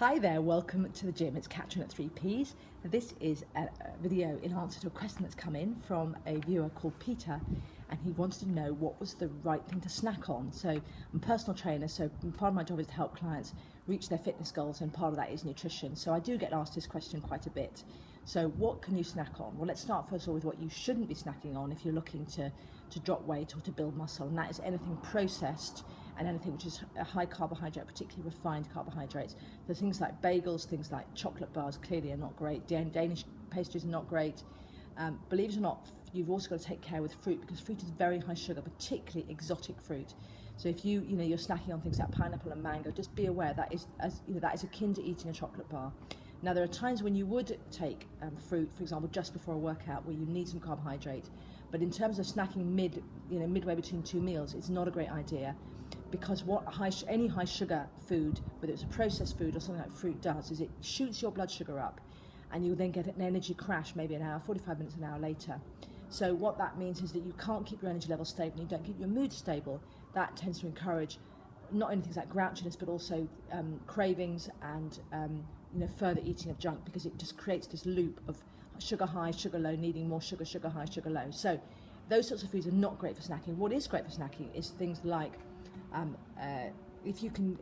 Hi there, welcome to the gym. It's Catherine at 3Ps. This is a video in answer to a question that's come in from a viewer called Peter, and he wanted to know what was the right thing to snack on. So I'm a personal trainer, so part of my job is to help clients reach their fitness goals, and part of that is nutrition. So I do get asked this question quite a bit. So what can you snack on? Well, let's start first of all with what you shouldn't be snacking on if you're looking to drop weight or to build muscle, and that is anything processed and anything which is a high carbohydrate, particularly refined carbohydrates. So things like bagels, things like chocolate bars clearly are not great. Danish pastries are not great. Believe it or not, you've also got to take care with fruit, because fruit is very high sugar, particularly exotic fruit. So if you're snacking on things like pineapple and mango, just be aware that is akin to eating a chocolate bar. Now, there are times when you would take fruit, for example, just before a workout where you need some carbohydrate. But in terms of snacking midway between two meals, it's not a great idea, because what any high sugar food, whether it's a processed food or something like fruit, does is it shoots your blood sugar up, and you then get an energy crash maybe an hour, 45 minutes, an hour later. So what that means is that you can't keep your energy level stable, you don't keep your mood stable. That tends to encourage not only things like grouchiness, but also cravings and further eating of junk, because it just creates this loop of sugar high, sugar low, needing more sugar, sugar high, sugar low. So those sorts of foods are not great for snacking. What is great for snacking is things like, if you can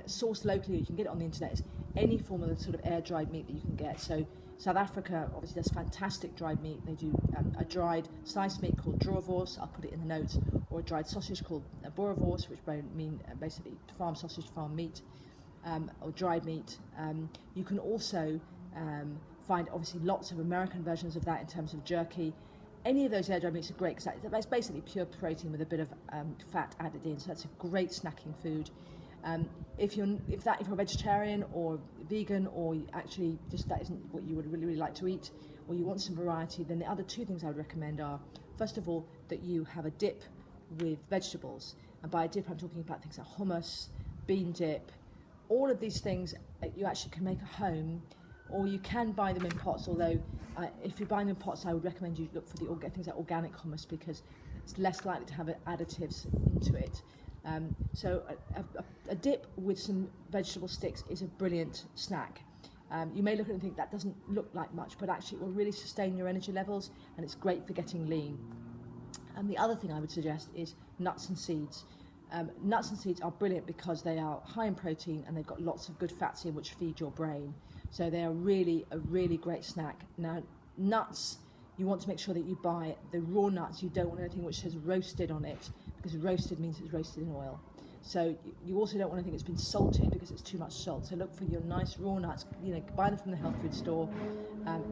source locally, you can get it on the internet, is any form of the sort of air-dried meat that you can get. So South Africa obviously does fantastic dried meat. They do a dried sliced meat called droëwors, I'll put it in the notes, or a dried sausage called boerewors, which mean basically farm sausage, farm meat, or dried meat. You can also find obviously lots of American versions of that in terms of jerky. Any of those air-dried meats are great, because that's basically pure protein with a bit of fat added in, so that's a great snacking food. If you're a vegetarian or vegan, or actually just that isn't what you would really like to eat, or you want some variety, then the other two things I would recommend are, first of all, that you have a dip with vegetables. And by a dip, I'm talking about things like hummus, bean dip. All of these things you actually can make at home, or you can buy them in pots, although if you're buying them in pots, I would recommend you look for things like organic hummus, because it's less likely to have additives into it. So a dip with some vegetable sticks is a brilliant snack. You may look at it and think that doesn't look like much, but actually it will really sustain your energy levels, and it's great for getting lean. And the other thing I would suggest is nuts and seeds. Nuts and seeds are brilliant because they are high in protein and they've got lots of good fats in which feed your brain. So they are really a really great snack. Now, nuts, you want to make sure that you buy the raw nuts. You don't want anything which says roasted on it, because roasted means it's roasted in oil. So you also don't want anything that's been salted, because it's too much salt. So look for your nice raw nuts. Buy them from the health food store.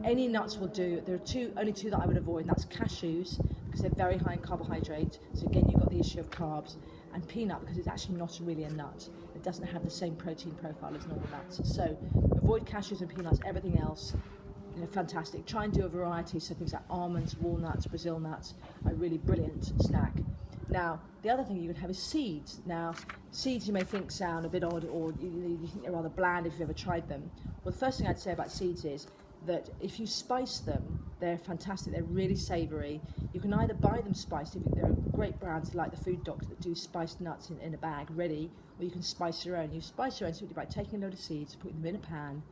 Any nuts will do. There are only two that I would avoid, and that's cashews, because they're very high in carbohydrate. So again, you've got the issue of carbs. And peanut, because it's actually not really a nut. It doesn't have the same protein profile as normal nuts. So avoid cashews and peanuts. Everything else, fantastic. Try and do a variety. So things like almonds, walnuts, Brazil nuts are a really brilliant snack. Now, the other thing you can have is seeds. Now, seeds you may think sound a bit odd, or you think they're rather bland if you've ever tried them. Well, the first thing I'd say about seeds is that if you spice them, they're fantastic. They're really savoury. You can either buy them spiced, there are great brands like the Food Doctor that do spiced nuts in a bag ready, or you can spice your own. You spice your own simply by taking a load of seeds, putting them in a pan,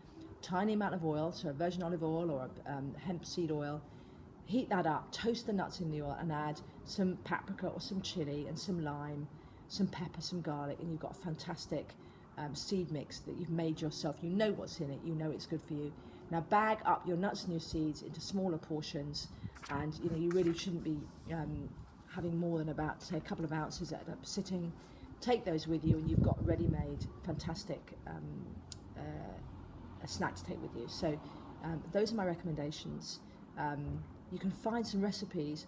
tiny amount of oil, so a virgin olive oil or a hemp seed oil. Heat that up, toast the nuts in the oil, and add some paprika or some chili and some lime, some pepper, some garlic, and you've got a fantastic seed mix that you've made yourself. You know what's in it, you know it's good for you. Now bag up your nuts and your seeds into smaller portions, and you really shouldn't be having more than about, say, a couple of ounces at a sitting. Take those with you, and you've got ready-made fantastic a snack to take with you. So those are my recommendations. You can find some recipes.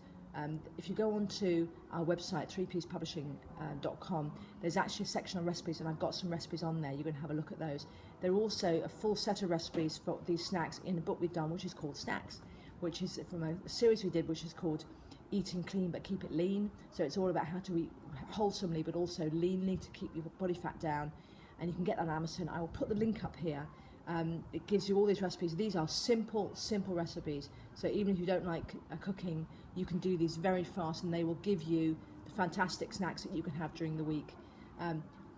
If you go onto our website, 3pspublishing.com, there's actually a section on recipes, and I've got some recipes on there. You can have a look at those. There are also a full set of recipes for these snacks in a book we've done, which is called Snacks, which is from a series we did, which is called Eating Clean But Keep It Lean. So it's all about how to eat wholesomely but also leanly to keep your body fat down. And you can get that on Amazon. I will put the link up here. It gives you all these recipes. These are simple recipes. So even if you don't like cooking, you can do these very fast, and they will give you the fantastic snacks that you can have during the week.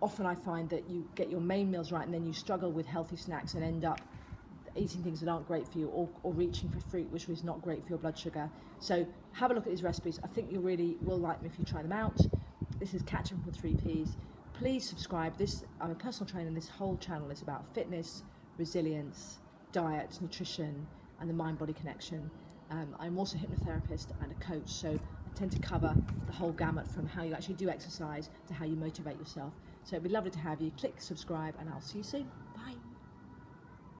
often I find that you get your main meals right and then you struggle with healthy snacks and end up eating things that aren't great for you, or reaching for fruit which is not great for your blood sugar. So have a look at these recipes. I think you really will like them if you try them out. This is Catching Up with 3 Ps. Please subscribe. I'm a personal trainer, and this whole channel is about fitness, resilience, diet, nutrition, and the mind-body connection. I'm also a hypnotherapist and a coach, so I tend to cover the whole gamut from how you actually do exercise to how you motivate yourself. So it'd be lovely to have you. Click subscribe, and I'll see you soon.